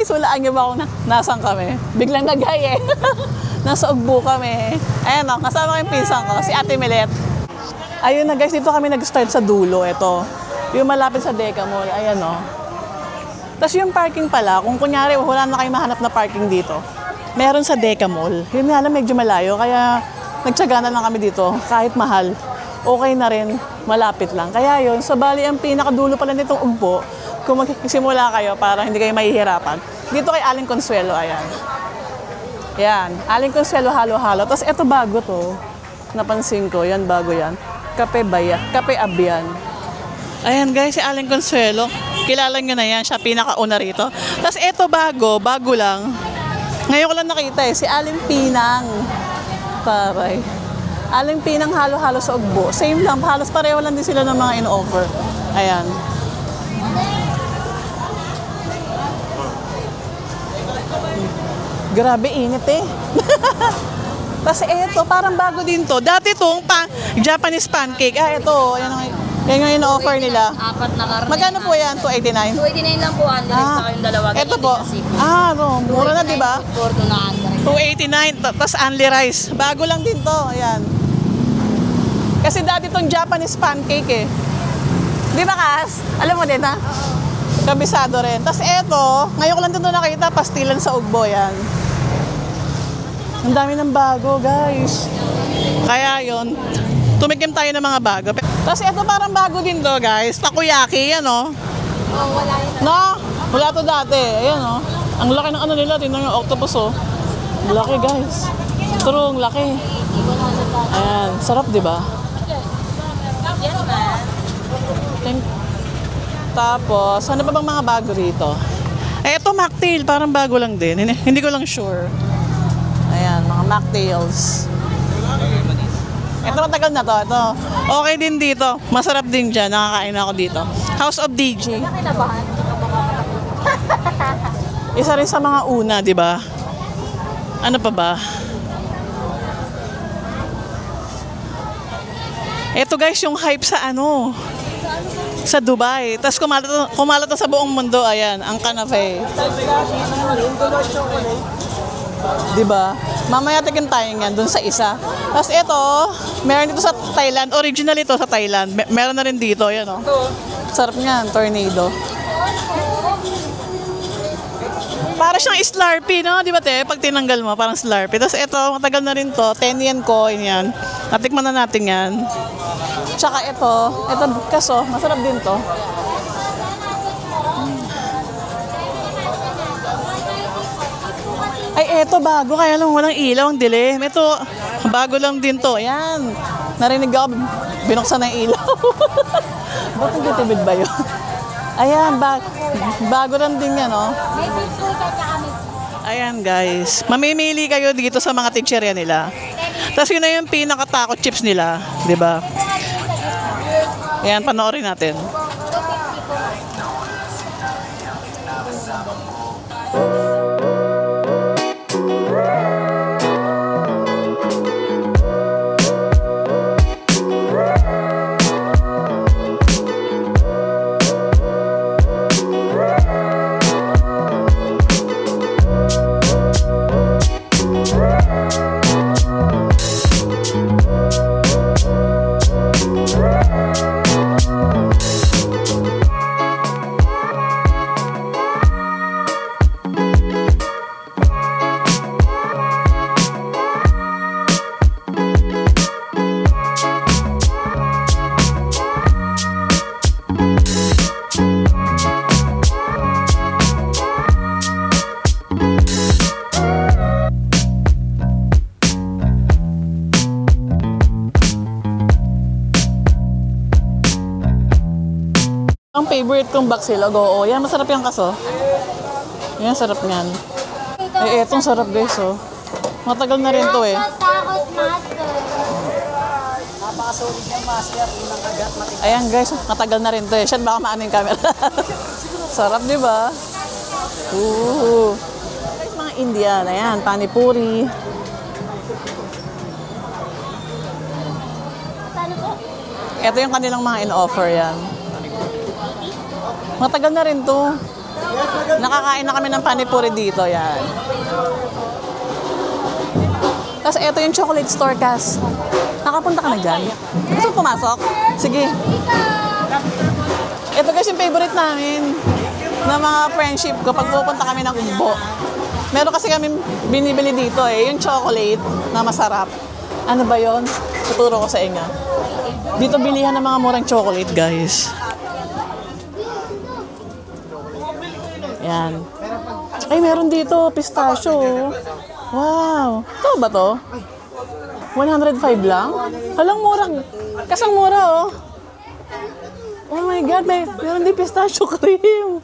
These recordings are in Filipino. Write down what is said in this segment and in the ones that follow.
Hulaan niyo ba kung nasan kami? Biglang nag-hi eh. Nasa Ugbo kami. Ayan o, kasama ko yung pinsan ko, si Ate Milet. Ayun na guys, dito kami nag-start sa dulo. Ito, yung malapit sa Deca Mall. Ayan o. Tapos yung parking pala, kung kunyari wala na kayo mahanap na parking dito, meron sa Deca Mall. Yun nga lang, medyo malayo. Kaya nagtsaga na lang kami dito. Kahit mahal, okay na rin, malapit lang. Kaya yun, sa bali ang pinakadulo pala nitong Ugbo, kung magsisimula kayo para hindi kayo mahihirapan, dito kay Aling Consuelo, ayan. Yan, Aling Consuelo halo-halo. Tapos eto bago to, napansin ko, yan bago yan. Kape Baya, Kape Abian. Ayan guys, si Aling Consuelo, kilala nyo na yan, siya pinakauna rito. Tapos eto bago lang. Ngayon ko lang nakita eh, si Aling Pinang. Taray. Aling Pinang halo-halo sa Ugbo. Same lang, halos pareho lang din sila ng mga in-offer. Ayan. Grabe, init eh. Tapos eto, parang bago din to. Dati itong Japanese pancake. Ah, ito. Yan yung in-offer nila. Apat na karne. Magkano po yan? 289? 289 lang po. Unli-rice yung dalawa. Ito po. No. Mura na, di ba? 289. Tapos unli rice. Bago lang din to. Ayan. Kasi dati itong Japanese pancake eh. Di ba, Kas? Alam mo din, ha? Kabisado rin. Tapos eto, ngayon ko lang dito nakita, pastilan sa Ugbo. Yan. Ang dami ng bago, guys. Kaya yon, tumikim tayo ng mga bago. Tapos ito parang bago din to, guys. Takoyaki, yan o. Wala yun. No, wala to dati. Ayan o. Ang laki ng ano nila, tingnan yung octopus o. Laki, guys. True, laki. Ayan, sarap, di ba? Yes, ma'am. Tapos, ano pa bang mga bago rito? Ito, mocktail. Parang bago lang din. Hindi ko lang sure. Ayan, mga mocktails. Ito matagal na to. Ito. Okay din dito. Masarap din dyan. Nakakain ako dito. House of DJ. Isa rin sa mga una, di ba? Ano pa ba? Ito guys, yung hype sa ano? Sa Dubai. Tapos kumalat na sa buong mundo. Ayan, ang Canafe. Diba? Mamaya tikim tayo yan dun sa isa. Tapos ito, meron dito sa Thailand. Original ito sa Thailand. Meron na rin dito. Yan o. Sarap niyan, tornado. Para siyang Slurpee, no? Di ba te? Pag tinanggal mo, parang Slurpee. Tapos ito, matagal na rin to. 10 yen coin yan. Natikman na natin yan. Tsaka ito kaso, masarap din to. Ay, eto bago, kaya lang walang ilaw, ang dilim. Ito, bago lang din to. Ayan, narinig ako, binuksan na yung ilaw. Bakit titibid ba yun? Ayan, bago lang din yan, no? Ayan, guys. Mamimili kayo dito sa mga chicherya nila. Tapos yun na yung pinakatakot chips nila, di ba? Ayan, panoorin natin. Itong baksilog, oo. Yan, masarap yung kaso. Yan, sarap niyan. Eh, etong sarap guys, oh. Matagal na rin to eh. Tacos master. Napakasolid ng master, unang agad, matik. Ayan guys, matagal na rin to eh. Siya, baka maano yung camera. Sarap, di ba? Ooh. Guys, mga Indian. Ayan, panipuri. Paano po? Ito yung kanilang mga in-offer yan. Matagal na rin to. Nakakain na kami ng panipuri dito. Yan. Tapos ito yung chocolate store, Cass. Nakapunta ka na dyan? Gusto mo pumasok? Sige. Ito guys yung favorite namin na mga friendship ko pag pupunta kami ng Ugbo. Meron kasi kami binibili dito eh, yung chocolate na masarap. Ano ba yon? Tuturo ko sa inyo. Dito bilihan ng mga murang chocolate, guys. Yan. Ay, meron dito, pistachio. Wow. Ito ba to? 105 lang? Halang mura. Kasang mura, oh. Oh my God, meron din pistachio cream.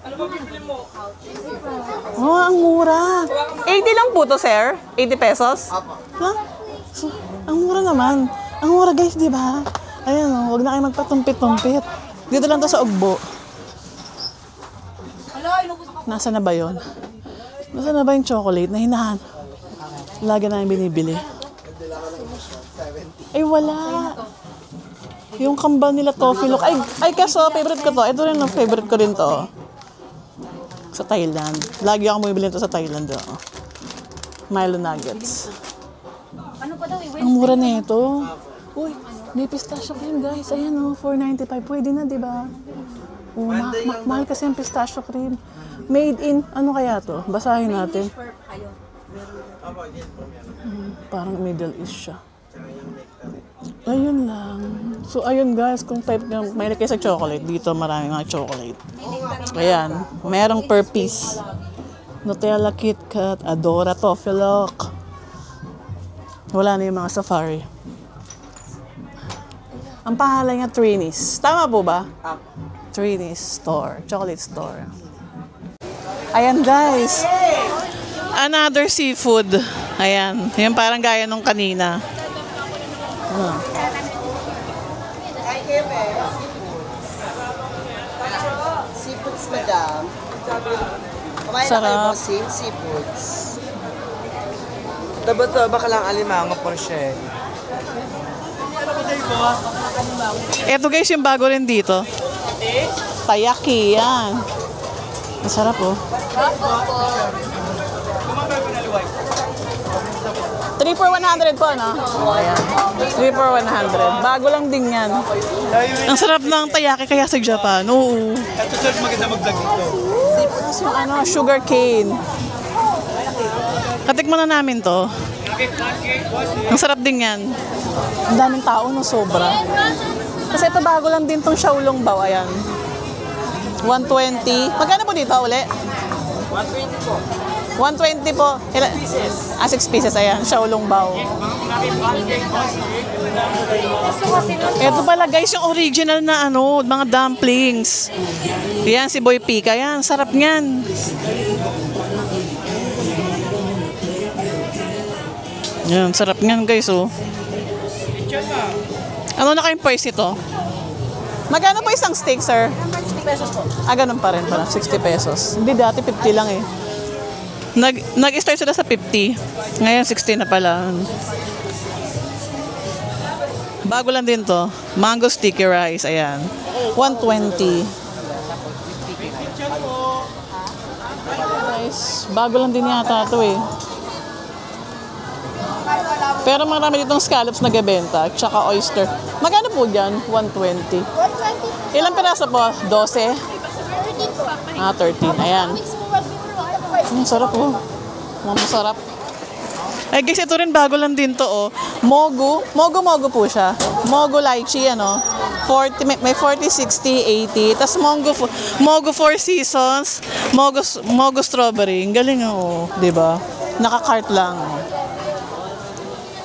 Oh, ang mura. 80 lang po to, sir? 80 pesos? Lang? So, ang mura naman. Ang mura, guys, di ba? Ayan, oh, huwag na kayo magpatumpit-tumpit. Dito lang to sa Ugbo. Nasaan na ba yun? Nasaan na ba yung chocolate na hinahan? Lagi na yung binibili. Ay, wala. Yung kambal nila toffee look. Ay kaso, favorite ko to. Ito rin, favorite ko rin to. Sa Thailand. Lagi ako bumibili nito sa Thailand. Oh. Milo Nuggets. Ang mura na ito. Uy, may pistachio cream, guys. Ayan, oh, $4.95. Pwede na, di ba? Oh, mahal kasi ang pistachio cream. Made in, ano kaya to? Basahin natin. Parang Middle East siya. Ayun lang. So, ayun guys, kung type nyo, may kayo sa chocolate, dito maraming mga chocolate. Ayan, merong per piece. Nutella, KitKat, Adora, Toffee Lock. Wala na yung mga safari. Ang pangalan niya, Trini's. Tama po ba? Trini's Store, chocolate store. Ayan guys. Another seafood. Ayan. Yung parang gaya nung kanina. Seafoods, madam. Kumain na Sarap. kayo, seafoods. Taba baka lang alimango por siya. Ito guys, yung bago rin dito. Tayaki, yan. Masarap oh. 3 for 100 po, no? Ayan. 3 for 100. Bago lang din yan. Ang sarap ng tayaki kaya sa Japan. Oo. Ito sir, maganda mag-vlog dito. Tapos yung ano, sugar cane. Katikman na namin to. Ang sarap din yan. Ang daming tao, no? Sobra. Kasi ito bago lang din tong Xiaolong Bao. Ayan. 120. Magkano po dito uli? 120 po. 120 po. 6 pieces. Ayan, Xiaolong Bao. Ito pala guys, yung original na ano, mga dumplings. Yan, si Boy Pika. Yan, sarap niyan. Yan, sarap niyan guys, oh. Ano na kayong price ito? Magkano po isang steak, sir? 60 pesos po. Ah, ganun pa rin pala. 60 pesos. Hindi, dati 50 lang eh. Nag-start sila sa 50. Ngayon, 60 na pala. Bago lang din to. Mango sticky rice. Ayan. 120. Guys, bago lang din yata to eh. Pero marami ditong scallops na gabenta. Tsaka oyster. Magkano po dyan? 120. 120. Ilang piraso po? 12? 13 po. Ah, 13. Ayan. Sarap oh. Masarap. Ay guys, ito rin bago lang din to oh. Mogu. Mogu po siya. Mogu lychee ano. 40, may 40, 60, 80. Tapos Mogu 4 seasons. Mogu strawberry. Ang galing oh. Diba? Naka-cart lang.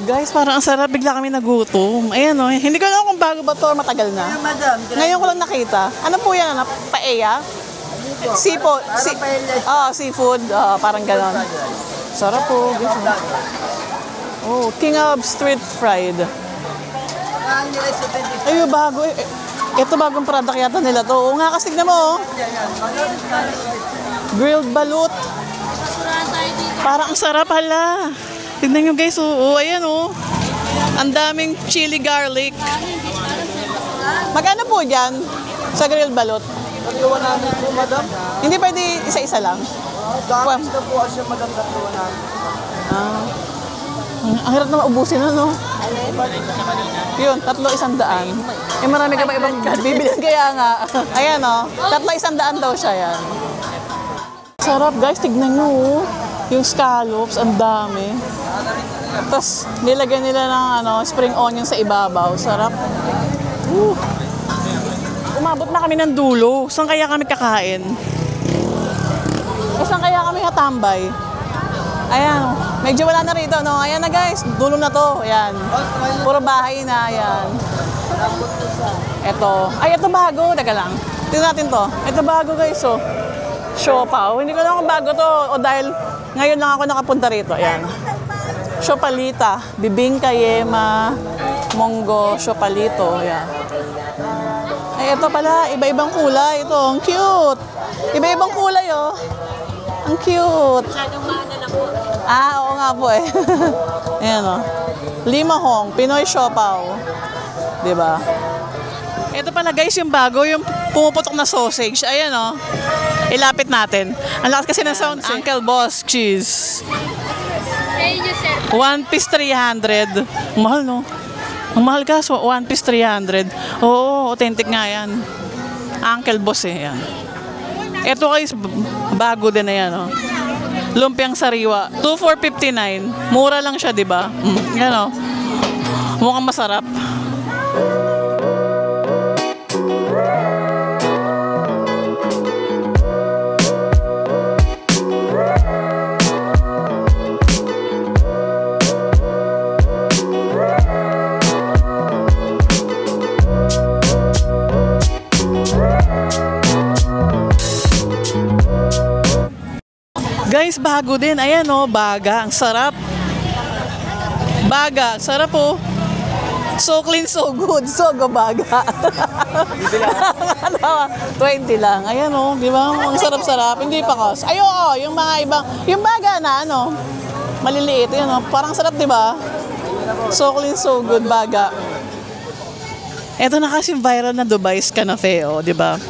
Guys, parang ang sarap. Bigla kami nagutom. Ayan o. Hindi ko alam kung bago ba to or matagal na. Madam, Ngayon ko lang nakita. Ano po yan? Ano? Paella? Seafood. Seafood. Parang ganon. Sarap po. Oh, King of Street Fried. Ay, bago. Ito bagong product yata nila to. Oo nga, kasi tignan mo. Grilled balut. Parang ang sarap, hala. Tignan nyo guys, ayan ang daming chili garlic. Magkano po dyan sa grilled balut? 100 po, madam. Hindi pwede isa-isa lang. Dami na po siya, madam, 100. Ang hirap na maubusin, ano? Yun, 300. Marami ka ba ibang bibilin kaya nga. Ayan 300 daw siya yan. Sarap guys, tignan nyo yung scallops, ang dami. Tapos nilagyan nila ng spring onion sa ibabaw. Sarap. Umabot na kami ng dulo. Saan kaya kami kakain? Saan kaya kami hatambay? Ayan, medyo wala na rito, no? Ayan na guys, dulo na to. Ayan. Puro bahay na, ayan. Ito. Ay, ito bago. Teka lang. Tingnan natin to. Ito bago guys, Siopaw. Hindi ko alam kung bago to o dahil ngayon lang ako nakapunta rito. Ayan. Siopalita. Bibingka, yema, monggo, siopalito. Ayan. Ay, ito pala. Iba-ibang kulay. Ito, ang cute. Iba-ibang kulay, Ang cute. Oo nga po eh. Ayan Limahong, Pinoy siopaw. Diba? Ito pala guys yung bago, yung pumuputok na sausage. Ayan ilapit natin. Ang lakas kasi ng sound. Uncle Boss cheese. 1 piece 300. Ang mahal Ang mahal ka, 1 piece 300. Oo, authentic nga yan. Uncle Boss yan. Ito guys, bago din na yan Lumpiang sariwa. 2,459. Mura lang siya, di ba? Yan mukhang masarap. Guys, bago din. Ayan baga. Ang sarap. Baga. Sarap So clean, so good. So go baga. 20 lang. Ayan di ba? Ang sarap-sarap. Hindi pa kas. Ay, yung mga ibang, yung baga na maliliit. Ayan parang sarap, di ba? So clean, so good baga. Ito na kasi viral na Dubai's Canafe, di ba?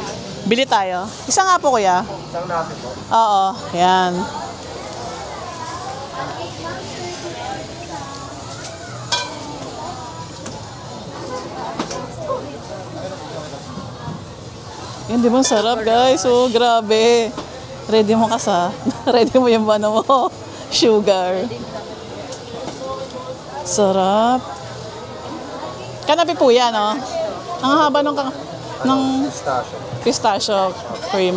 Bili tayo. Isa nga po, kuya. Isang natin po. Oo, yan. Yan, di ba? Sarap, guys. Grabe. Ready mo kasa. Ready mo yung mo. Sugar. Sarap. Kanapi po yan, Ang haba ng pistachio cream.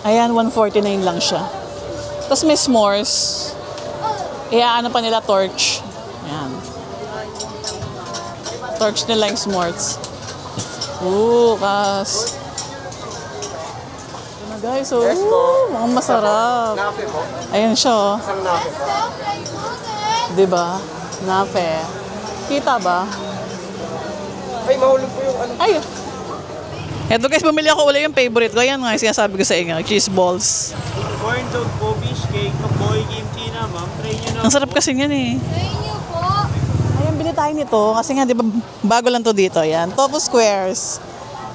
Ayan, 149 lang siya. Tapos may s'mores. Iaano pa nila torch. Ayan. Torch nila yung s'mores. Kas. Ito na guys, mukhang masarap. Nafe po. Ayan siya, Isang nafe po. Diba? Nafe. Kita ba? Ay, mahulog po yung Ay! Eto guys, bumili ako ulit yung favorite ko. Yan nga, sinasabi ko sa inyo. Cheese balls. Corn dog po, fish cake, kaboy, kimchi na, ma'am. Try nyo na. Ang sarap kasi yan Ayan, bili tayo nito. Kasi nga, di ba, bago lang to dito. Yan. Tofu squares.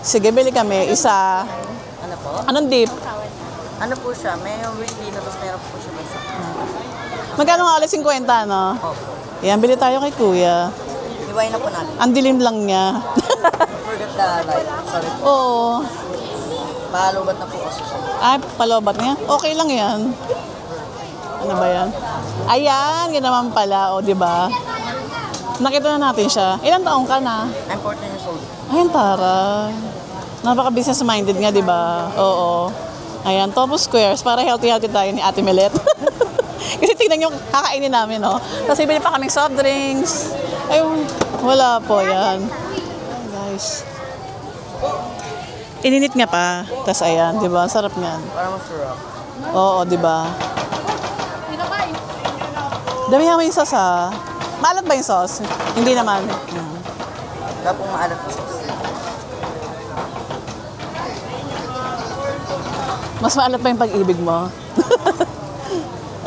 Sige, bili kami. Isa. Ano po? Anong dip? Ano po siya? May wingly na, tapos meron po siya isa. Magkano nga alas 50, no? Opo. Yan, bili tayo kay kuya. Iwain na po natin. Ang dilim lang niya. Forget the light. Sorry po. Oo. Palubat na po kasi siya. Ay, palobat niya? Okay lang yan. Ano ba yan? Ayan, yun naman pala. O, di ba? Nakita na natin siya. Ilang taong ka na? I'm 14 years old. Ayun, taray. Napaka-business-minded nga, di ba? Oo. Ayan, Topo Squares para healthy-healthy tayo ni Ate Melet. Kasi tingnan yung kakainin namin, no? Tapos bibili pa kaming soft drinks. Ayun, wala po yan. Ayan, guys. Ininit nga pa. Tapos ayan, di ba? Sarap niyan. Para masarap. Oo, di ba? Damihan mo yung sauce, ha? Maalat ba yung sauce? Hindi naman. Wala pong maalat na sauce. Mas maalat pa yung pag-ibig mo.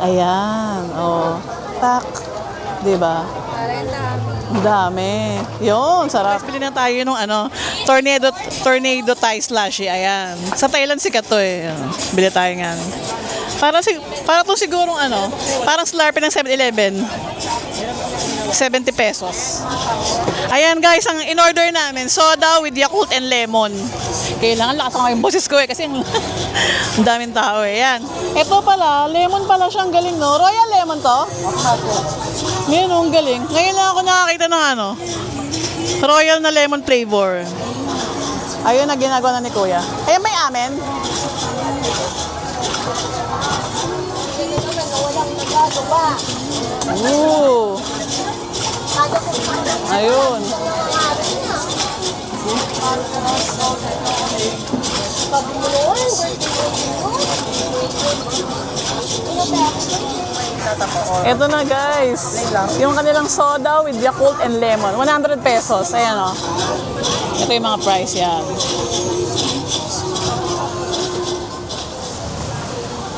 Ayan, oh. Tak. Di ba? Ang dami. Yun, sarap. Bili na tayo nung tornado Thai slushy. Ayan. Sa Thailand sikat to eh. Bili tayo nga. Para to sigurong parang Slurpee ng 7-Eleven. 70 pesos. Ayan guys, ang in-order namin, soda with Yakult and lemon. Kailangan lakas ako yung boses ko eh, kasi ang daming tao eh. Yan. Ito pala, lemon pala siyang galing, no? Royal lemon to? Ngayon, ang galing. Ngayon lang ako nakakita ng royal na lemon flavor. Ayun na ginagawa na ni Kuya. Ayan, may amen. Ooh. Ayun. Ito na guys. Yung kanilang soda with Yakult and lemon. 100 pesos. Ayan o. Ito yung mga price yan.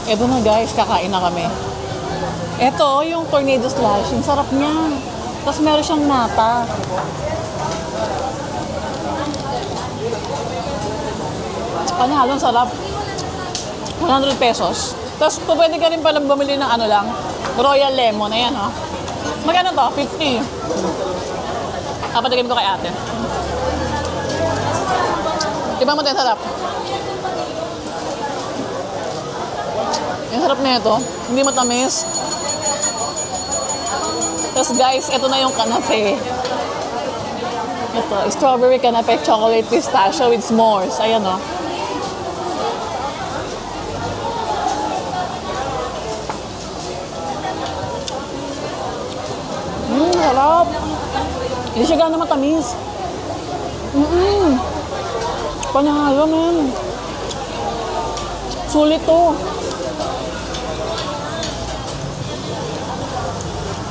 Ito na guys. Kakain na kami. Ito yung tornado slush. Ang sarap niya. Tapos meron siyang nata. Panalo, sarap. 100 pesos. Tapos pwede ka rin palang bumili ng Royal Lemon. Ayan, ha. Magkano to? 50. Papatigin ko kay ate. Diba mo tayo sarap? Yung sarap na ito. Hindi matamis. Tapos guys, ito na yung kanape. Ito, strawberry kanape, chocolate pistachio with s'mores. Ayan, o. Sarap. Hindi siya gano'n matamis. Panalo, man. Sulit to.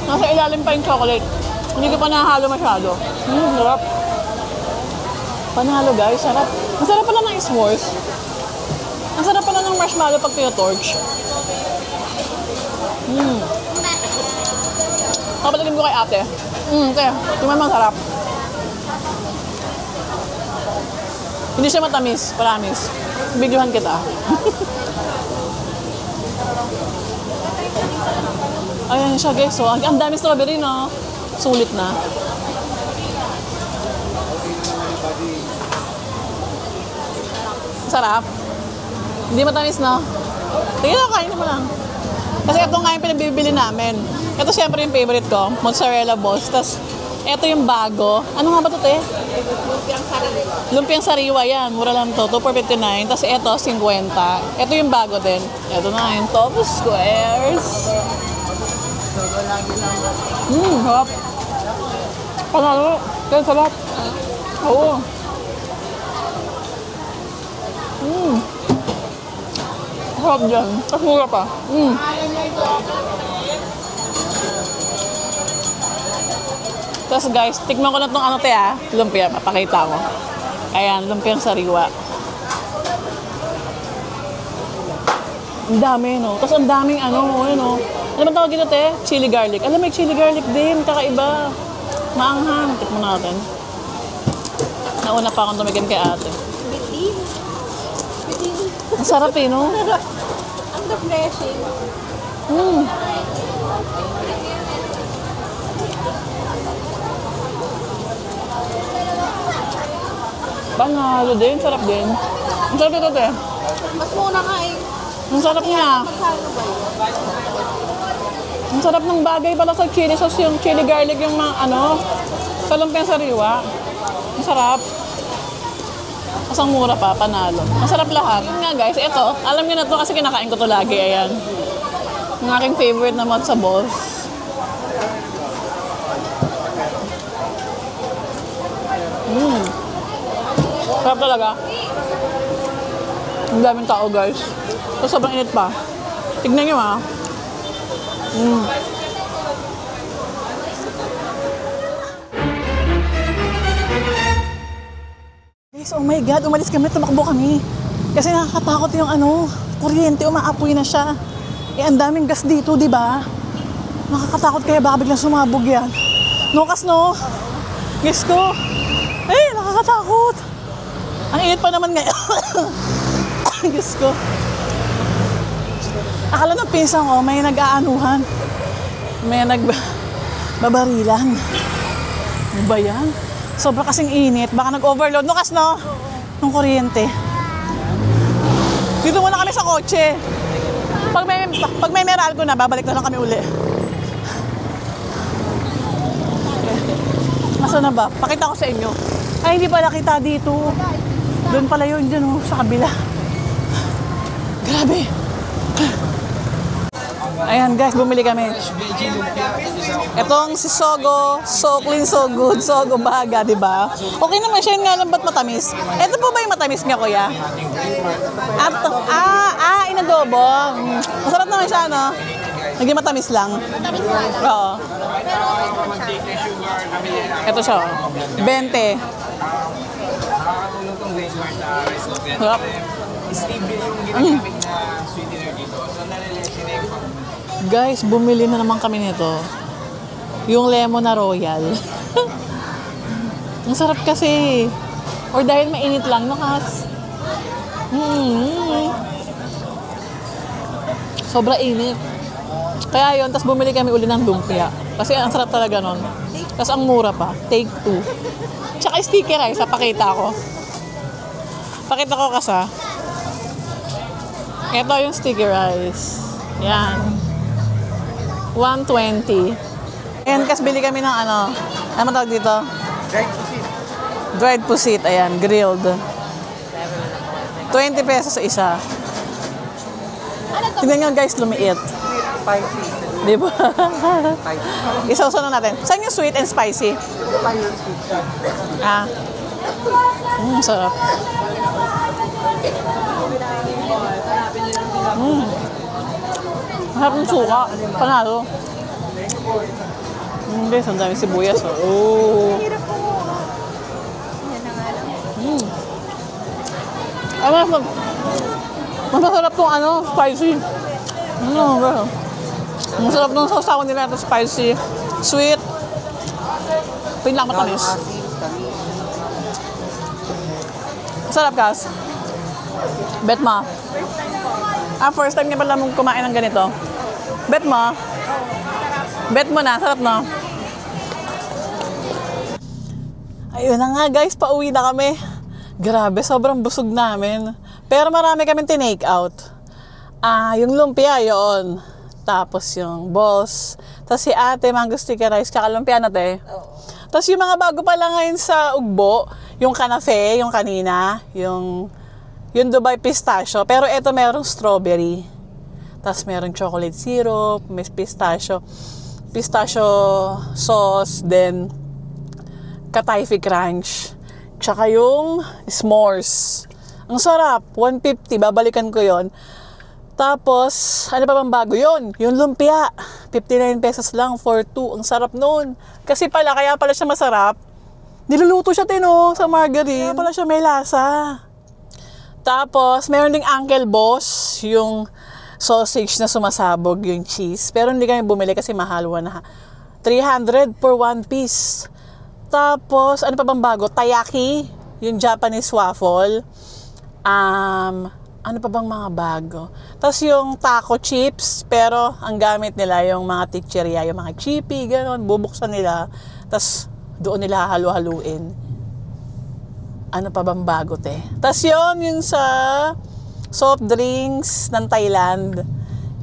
Nasa ilalim pa yung chocolate. Hindi ko pa nahalo masyado. Sarap. Panalo guys, sarap. Ang sarap pala ng s'mores. Ang sarap pala ng marshmallow pag tinatorch. Kapatagin ko kay ate. Ate, tingnan mo, sarap. Hindi siya matamis, promise. Videohan kita. Ayan siya guys, so ang dami strawberry, no? Sulit na. Sarap. Hindi matamis, no? Tingnan, kainin mo lang. Kasi ito nga yung pinagbibili namin. Ito siyempre yung favorite ko, mozzarella balls. Tapos, ito yung bago. Ano nga ba ito, te? Lumpiang sariwa. Lumpiang sariwa yan. Mura lang to. 2.59. Tapos ito, 50. Ito yung bago din. Ito na yung Topo Squares. Sarap. Panalo. Kaya sarap. Oo. Sarap dyan. Tapos mura pa. Tapos guys, tikman ko na itong lumpia. Papakita ko. Ayan, lumpiang sariwa. Ang dami, no? Tapos ang daming ano ba tawag dito, te? Chili garlic. Alam, may chili garlic din. Kakaiba. Maanghang. Tikman natin. Nauna pa akong tumigin kay ate. Ang sarap eh, no? Ang refreshing. Panalo din. Sarap din. Ang sarap ito, te. Mas muna nga eh. Ang sarap niya. Magkano ba yun? Ang sarap ng bagay pala sa chili sauce, yung chili garlic, yung mga sa lumpiang sariwa. Ang sarap. Mas ang mura pa, panalo. Masarap lahat. Yun nga guys, ito, alam niyo na to kasi kinakain ko to lagi, ayan. Ang aking favorite na matcha balls. Sarap talaga. Ang daming tao guys. So, sobrang init pa. Tignan nyo ha. Guys, oh my God, umalis kami, tumakbo kami. Kasi nakakatakot yung kuryente, umaapoy na siya. Eh, ang daming gas dito, di ba? Nakakatakot kaya baka biglang sumabog yan. Nukas, no? Guess ko. Eh, nakakatakot. Ang init pa naman ngayon. Guess ko. Akala ng pinsan ko, may nag-aanuhan. May nagbabarilan. Ano ba yan? Sobra kasing init. Baka nag-overload. Nukas, no? Ng kuryente. Dito muna kami sa kotse. Pag may Meralco na, babalik na lang kami uli. Nasaan na ba? Pakita ko sa inyo. Ay, hindi pala kita dito. Doon pala yun, dyan sa kabila. Grabe. Ayan guys, bumili kami. Itong si Sogo, so clean, so good, Sogo Baga, di ba? Okay naman siya, yun nga lang ba't matamis? Ito po ba yung matamis niya, kuya? Inadobo. Masarap naman siya, no? Naging matamis lang. Matamis lang. Oo. Pero okay naman siya. Ito siya, 20. Sarap. Guys, bumili na naman kami nito. Yung lemon na royal. Ang sarap kasi. Or dahil mainit lang, nakas. Sobra init. Kaya yun, tapos bumili kami uli ng lumpia. Kasi ang sarap talaga nun. Tapos ang mura pa. Take 2. Tsaka sticker rice, pakita ko. Pakita ko kasa. Ito yung sticky rice. Yan. 120. Ayan, kasi bili kami ng ano tawag dito? Dried pusit. Dried pusit. Ayan, grilled. 20 pesos sa isa. Tignan nyo guys, lumiit. Spicy. Di ba? Isausaw na natin. Saan yung sweet and spicy? Ah. Sarap. Masarap ng suka. Panalo. Guys, ang dami sibuyas. Oh. Masarap tong spicy. Masarap nung sausawan nila ito, spicy. Sweet. Pinlang matamis. Masarap, Kas. Bet mo. First time niya pala mong kumain ng ganito. Bet mo. Bet mo na, sarap na. Ayun na nga guys, pauwi na kami. Grabe, sobrang busog namin. Pero marami kaming tinake out. Yung lumpia, yun. Tapos yung balls. Tapos si ate, mango sticky rice, tsaka lumpia na te. Tapos yung mga bago pa lang ngayon sa ugbo, yung kanafe, yung kanina, yung Dubai pistachio. Pero ito merong strawberry. Tapos merong chocolate syrup, may pistachio sauce, then Kataifi Crunch. Tsaka yung s'mores. Ang sarap, 150, babalikan ko yon. Tapos, ano pa bang bago yun? Yung lumpia, 59 pesos lang for 2. Ang sarap nun. Kasi kaya pala siya masarap. Niluluto siya sa margarine. Kaya pala siya may lasa. Tapos, meron ding Uncle Boss, yung sausage na sumasabog, yung cheese. Pero hindi kami bumili kasi mahal. 300 for 1 piece. Tapos, ano pa bang bago? Taiyaki, yung Japanese waffle. Ano pa bang mga bago? Tapos yung taco chips, pero ang gamit nila yung mga chicheria, yung mga chippy, gano'n, bubuksan nila. Tapos doon nila halu-haluin. Ano pa bang bago, te? Tapos yung sa soft drinks ng Thailand,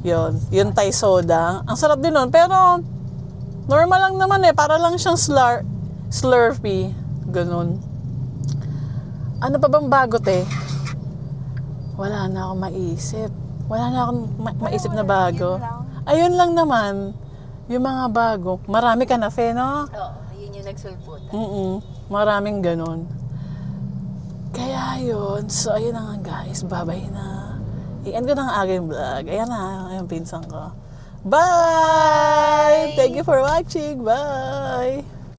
yung Thai soda. Ang sarap din nun, pero normal lang naman para lang siyang Slurpee, gano'n. Ano pa bang bago, te? Wala na akong maisip. Wala na akong maisip na bago. Ayun lang naman. Yung mga bago. Marami ka na, Fe, no? Oo, yun yung nagsulputan. Maraming ganun. Kaya yun. So, ayun na nga, guys. Babay na. I-end ko na ang aking vlog. Ayan na, yung pinsan ko. Bye! Thank you for watching. Bye!